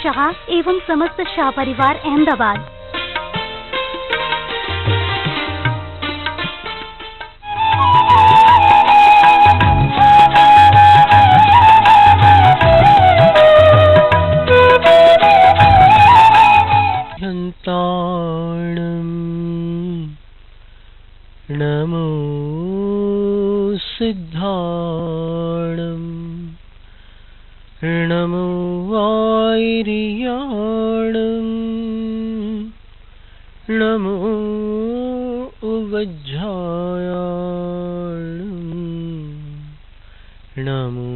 शाह एवं समस्त शाह परिवार अहमदाबाद। नमो सिद्धाणं नमो वायरियाणं नमो उवज्झायाणं नमो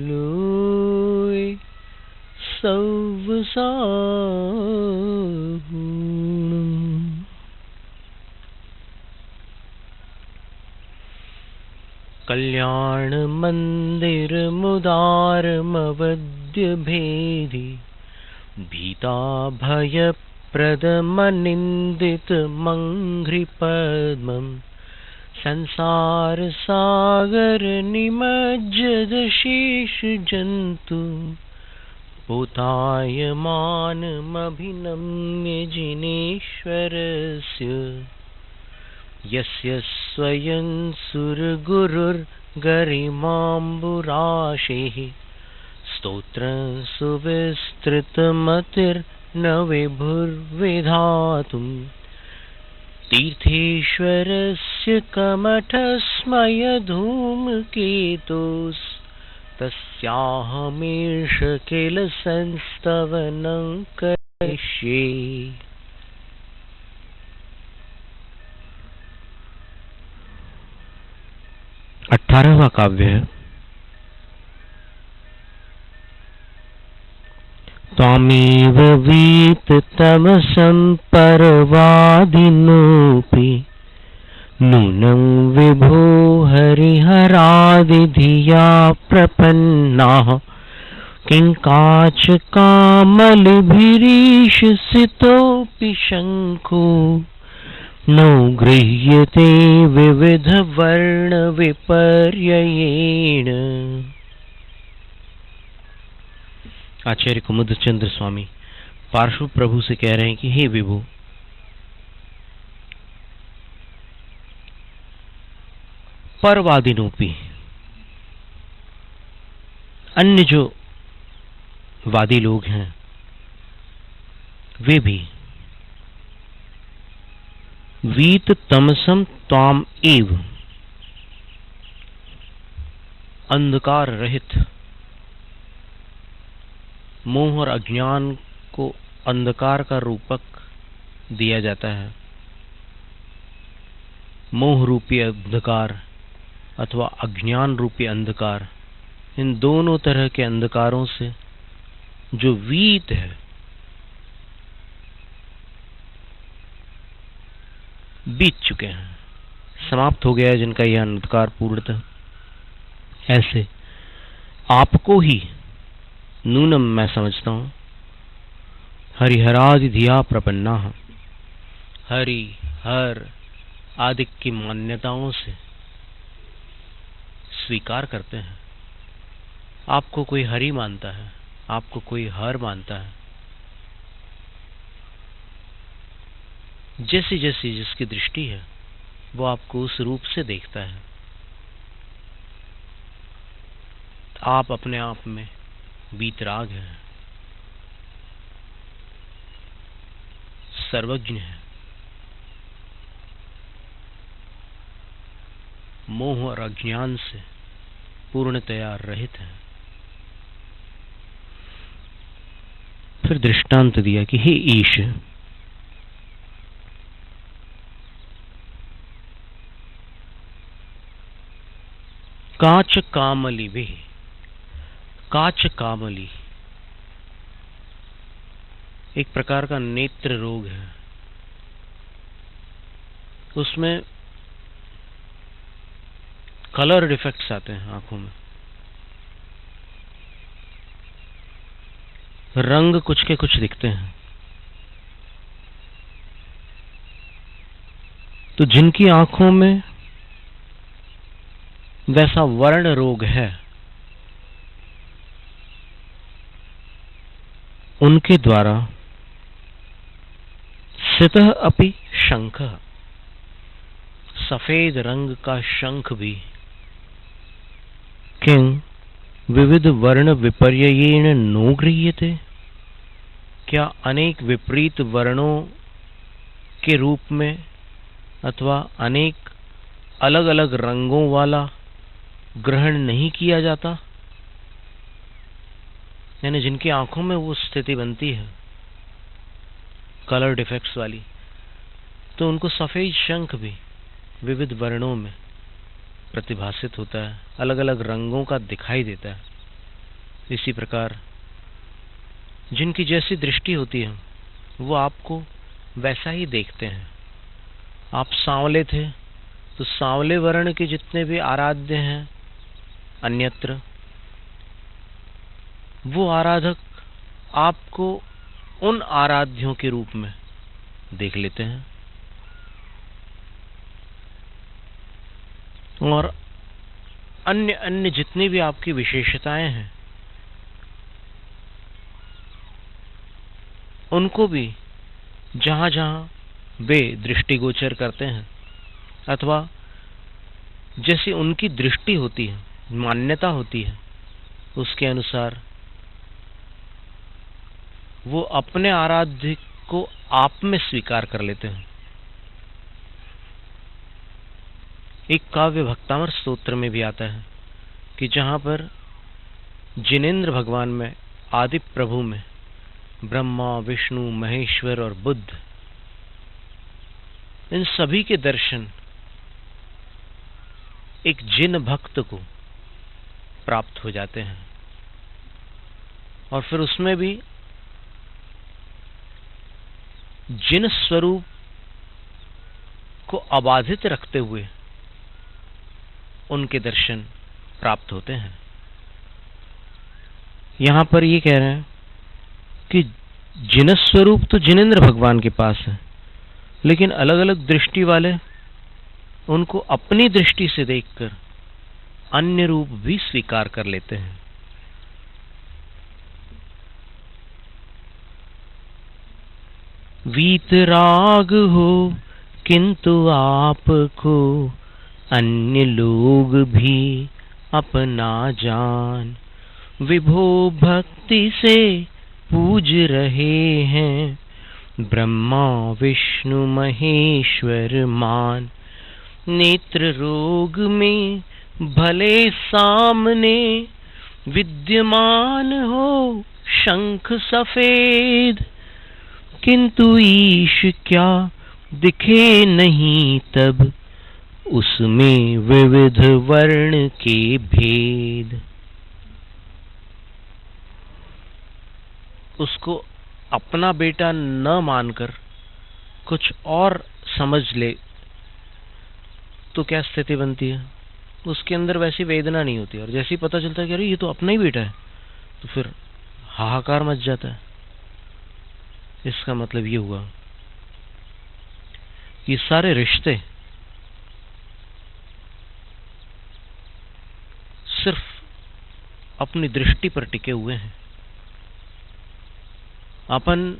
लोय सव्वसाहूणम्। कल्याण मंदिर मुदारमवद्य भेदी भीता भय प्रदमनिंदित मंघ्रिपद्मं संसार सागर निमज्जद शेष जंतु पोतायमानमभिनम्य जिनेश्वरस्य यस्य स्वयं सुरगुरुर्गरिमाम्बुराशिः स्तोत्रं सुविस्तृतमतिर्न विभुर्विधातुं तीर्थेश्वरस्य कमठस्मयधूमकेतुस्तस्याहमीश किल संस्तवनं करिष्ये। 18वां काव्य है त्वामेव वीततमसं परवादिनोऽपि नूनं विभो हरिहरादिधिया प्रपन्नाः किं काचकामलिभिरीशसितोऽपि शङ्को नो गृह्यते विविध वर्ण विपर्ययेण। आचार्य कुमुदचंद्र स्वामी पार्श्व प्रभु से कह रहे हैं कि हे विभु, परवादिनोपि, अन्य जो वादी लोग हैं वे भी वीत तमसम त्वाम एव, अंधकार रहित, मोह और अज्ञान को अंधकार का रूपक दिया जाता है। मोह रूपी अंधकार अथवा अज्ञान रूपी अंधकार, इन दोनों तरह के अंधकारों से जो वीत है, बीत चुके हैं, समाप्त हो गया है जिनका यह अंधकार पूर्णतः, ऐसे आपको ही नूनम मैं समझता हूं हरिहरादि धिया प्रपन्ना, हरि हर आदि की मान्यताओं से स्वीकार करते हैं। आपको कोई हरि मानता है, आपको कोई हर मानता है, जैसी जैसी जिसकी दृष्टि है वो आपको उस रूप से देखता है। आप अपने आप में वीतराग हैं, सर्वज्ञ हैं, मोह और अज्ञान से पूर्णतया रहित हैं। फिर दृष्टांत दिया कि हे ईश, काच कामली वे, काच कामली एक प्रकार का नेत्र रोग है। उसमें कलर डिफेक्ट्स आते हैं आंखों में, रंग कुछ के कुछ दिखते हैं। तो जिनकी आंखों में वैसा वर्ण रोग है उनके द्वारा सितः अपि शंखः, सफेद रंग का शंख भी, किं विविध वर्ण विपर्ययेण नो गृह्यते, क्या अनेक विपरीत वर्णों के रूप में अथवा अनेक अलग अलग रंगों वाला ग्रहण नहीं किया जाता? यानी जिनकी आंखों में वो स्थिति बनती है कलर डिफेक्ट्स वाली, तो उनको सफेद शंख भी विविध वर्णों में प्रतिभासित होता है, अलग अलग रंगों का दिखाई देता है। इसी प्रकार जिनकी जैसी दृष्टि होती है वो आपको वैसा ही देखते हैं। आप सांवले थे तो सांवले वर्ण के जितने भी आराध्य हैं अन्यत्र, वो आराधक आपको उन आराध्यों के रूप में देख लेते हैं, और अन्य अन्य जितनी भी आपकी विशेषताएं हैं उनको भी जहां जहां वे दृष्टिगोचर करते हैं अथवा जैसी उनकी दृष्टि होती है, मान्यता होती है, उसके अनुसार वो अपने आराध्य को आप में स्वीकार कर लेते हैं। एक काव्य भक्तामर स्तोत्र में भी आता है कि जहां पर जिनेंद्र भगवान में, आदि प्रभु में ब्रह्मा, विष्णु, महेश्वर और बुद्ध, इन सभी के दर्शन एक जिन भक्त को प्राप्त हो जाते हैं, और फिर उसमें भी जिन स्वरूप को अबाधित रखते हुए उनके दर्शन प्राप्त होते हैं। यहां पर ये कह रहे हैं कि जिन स्वरूप तो जिनेंद्र भगवान के पास है, लेकिन अलग अलग दृष्टि वाले उनको अपनी दृष्टि से देखकर अन्य रूप भी स्वीकार कर लेते हैं। वीतराग हो किंतु आपको अन्य लोग भी अपना जान, विभो भक्ति से पूज रहे हैं ब्रह्मा, विष्णु, महेश्वर मान। नेत्र रोग में भले सामने विद्यमान हो शंख सफेद, किंतु ईश क्या दिखे नहीं तब उसमें विविध वर्ण के भेद। उसको अपना बेटा न मानकर कुछ और समझ ले तो क्या स्थिति बनती है? उसके अंदर वैसी वेदना नहीं होती, और जैसे ही पता चलता है कि अरे ये तो अपना ही बेटा है, तो फिर हाहाकार मच जाता है। इसका मतलब ये हुआ ये सारे रिश्ते सिर्फ अपनी दृष्टि पर टिके हुए हैं। अपन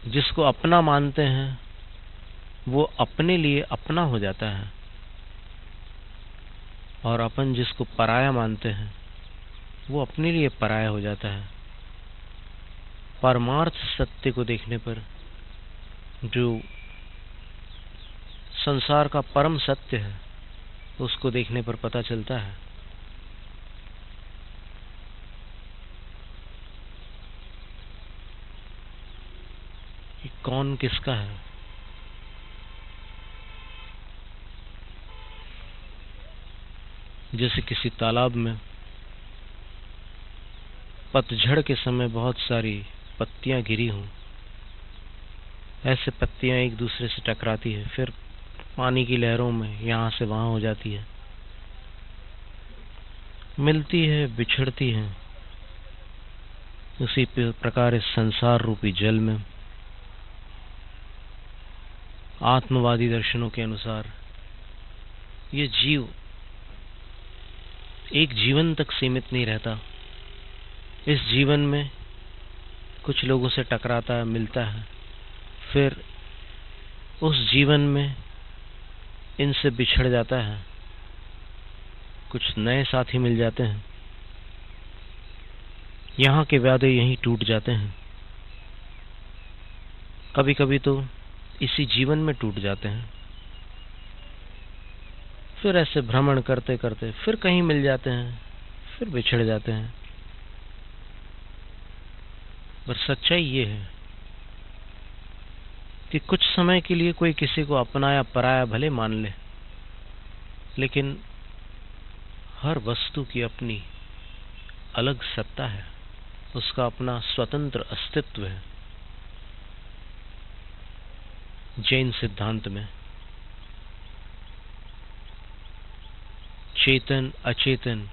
जिसको अपना मानते हैं वो अपने लिए अपना हो जाता है, और अपन जिसको पराया मानते हैं वो अपने लिए पराया हो जाता है। परमार्थ सत्य को देखने पर, जो संसार का परम सत्य है, उसको देखने पर पता चलता है कि कौन किसका है। जैसे किसी तालाब में पतझड़ के समय बहुत सारी पत्तियां गिरी हों, ऐसे पत्तियां एक दूसरे से टकराती है, फिर पानी की लहरों में यहां से वहां हो जाती है, मिलती है, बिछड़ती है। उसी प्रकार इस संसार रूपी जल में आत्मवादी दर्शनों के अनुसार ये जीव एक जीवन तक सीमित नहीं रहता। इस जीवन में कुछ लोगों से टकराता है, मिलता है, फिर उस जीवन में इनसे बिछड़ जाता है, कुछ नए साथी मिल जाते हैं, यहाँ के वादे यहीं टूट जाते हैं। कभी कभी तो इसी जीवन में टूट जाते हैं, फिर ऐसे भ्रमण करते करते फिर कहीं मिल जाते हैं, फिर बिछड़ जाते हैं। पर सच्चाई ये है कि कुछ समय के लिए कोई किसी को अपना या पराया भले मान ले, लेकिन हर वस्तु की अपनी अलग सत्ता है, उसका अपना स्वतंत्र अस्तित्व है। जैन सिद्धांत में चेतन अचेतन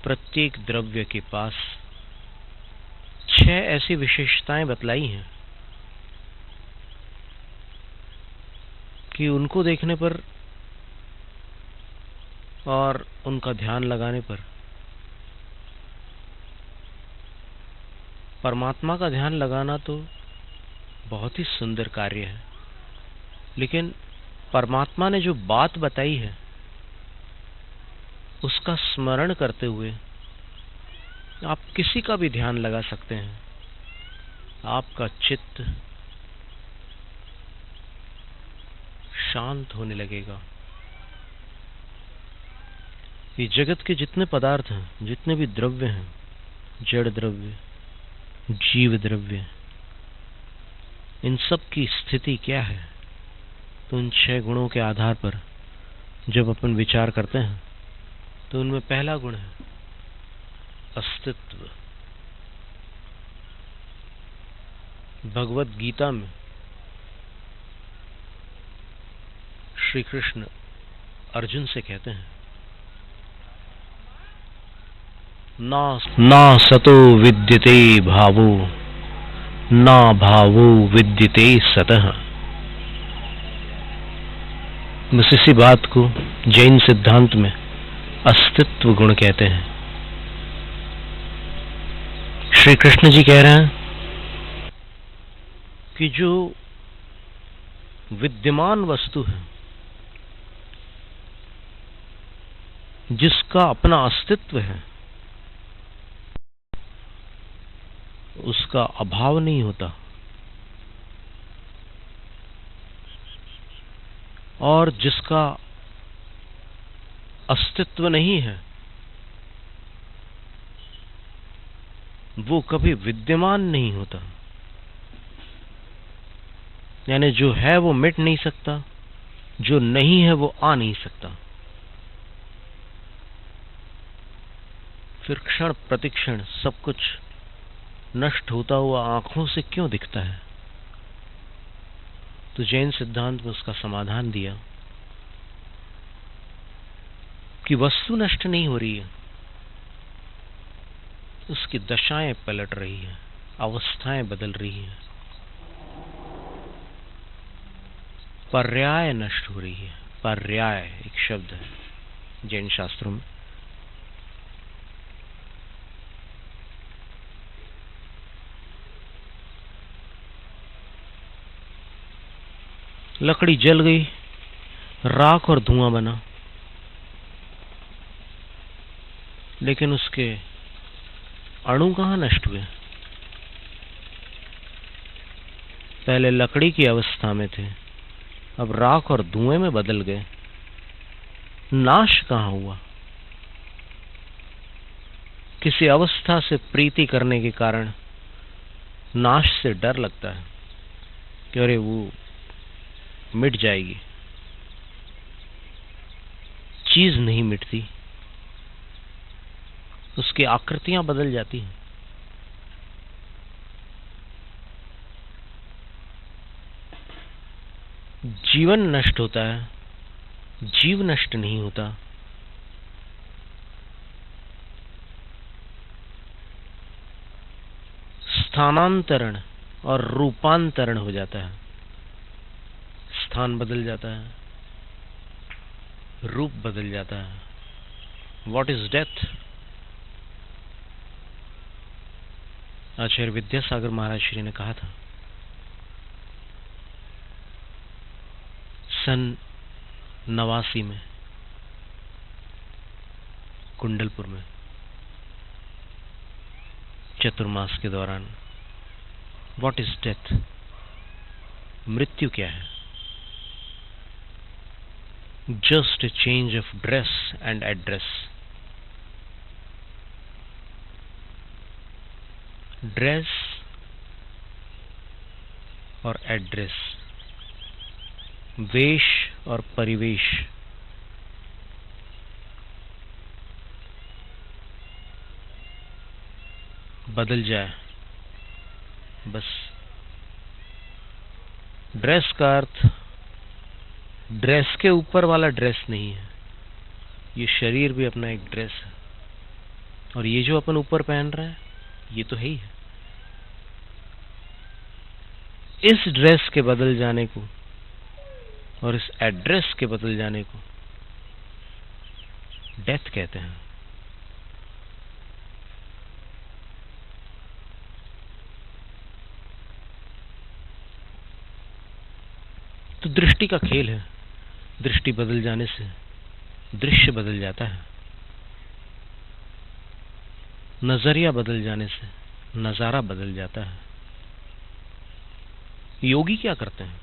प्रत्येक द्रव्य के पास 6 ऐसी विशेषताएं बतलाई हैं कि उनको देखने पर और उनका ध्यान लगाने पर परमात्मा का ध्यान लगाना तो बहुत ही सुंदर कार्य है, लेकिन परमात्मा ने जो बात बताई है उसका स्मरण करते हुए आप किसी का भी ध्यान लगा सकते हैं। आपका चित्त शांत होने लगेगा। ये जगत के जितने पदार्थ हैं, जितने भी द्रव्य हैं, जड़ द्रव्य, जीव द्रव्य, इन सब की स्थिति क्या है? तो इन 6 गुणों के आधार पर जब अपन विचार करते हैं तो उनमें पहला गुण है अस्तित्व। भगवत गीता में श्री कृष्ण अर्जुन से कहते हैं, ना सतो विद्यते भावो ना भावो विद्यते सतः। बस इसी बात को जैन सिद्धांत में अस्तित्व गुण कहते हैं। श्री कृष्ण जी कह रहे हैं कि जो विद्यमान वस्तु है, जिसका अपना अस्तित्व है, उसका अभाव नहीं होता, और जिसका अस्तित्व नहीं है वो कभी विद्यमान नहीं होता। यानी जो है वो मिट नहीं सकता, जो नहीं है वो आ नहीं सकता। फिर क्षण प्रतिक्षण सब कुछ नष्ट होता हुआ आंखों से क्यों दिखता है? तो जैन सिद्धांत में उसका समाधान दिया कि वस्तु नष्ट नहीं हो रही है, उसकी दशाएं पलट रही हैं, अवस्थाएं बदल रही हैं, पर्याय नष्ट हो रही है। पर्याय एक शब्द है जैन शास्त्रों में। लकड़ी जल गई, राख और धुआं बना, लेकिन उसके अणु कहाँ नष्ट हुए? पहले लकड़ी की अवस्था में थे, अब राख और धुएं में बदल गए। नाश कहाँ हुआ? किसी अवस्था से प्रीति करने के कारण नाश से डर लगता है कि अरे वो मिट जाएगी। चीज नहीं मिटती, उसकी आकृतियां बदल जाती हैं। जीवन नष्ट होता है, जीव नष्ट नहीं होता। स्थानांतरण और रूपांतरण हो जाता है, स्थान बदल जाता है, रूप बदल जाता है। What is death? Acharya Vidyasagar Maharaj Shri ने कहा था, सन 89 में कुंडलपुर में चतुर्मास के दौरान, व्हाट इज डेथ, मृत्यु क्या है? Just a change of dress and address. Dress और एड्रेस, वेश और परिवेश, बदल जाए बस. ड्रेस का अर्थ ड्रेस के ऊपर वाला ड्रेस नहीं है. ये शरीर भी अपना एक ड्रेस है, और ये जो अपन ऊपर पहन रहे हैं ये तो है ही है. इस ड्रेस के बदल जाने को और इस एड्रेस के बदल जाने को डेथ कहते हैं. तो दृष्टि का खेल है. दृष्टि बदल जाने से दृश्य बदल जाता है. नजरिया बदल जाने से नजारा बदल जाता है. योगी क्या करते हैं?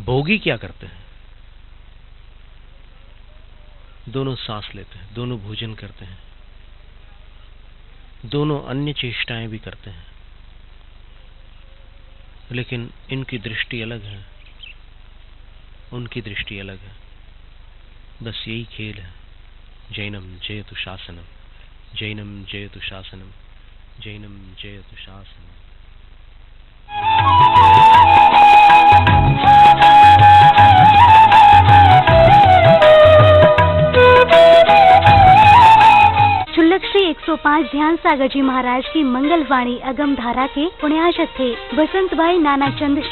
भोगी क्या करते हैं? दोनों सांस लेते हैं, दोनों भोजन करते हैं, दोनों अन्य चेष्टाएं भी करते हैं, लेकिन इनकी दृष्टि अलग है, उनकी दृष्टि अलग है. बस यही खेल है. जैनम जयतु शासनम, जैनम जयतु शासनम, जैनम जयतु शासनम. शुल्लक श्री 105 ध्यान सागर जी महाराज की मंगलवाणी अगम धारा के पुण्याशक थे बसंत भाई नानाचंद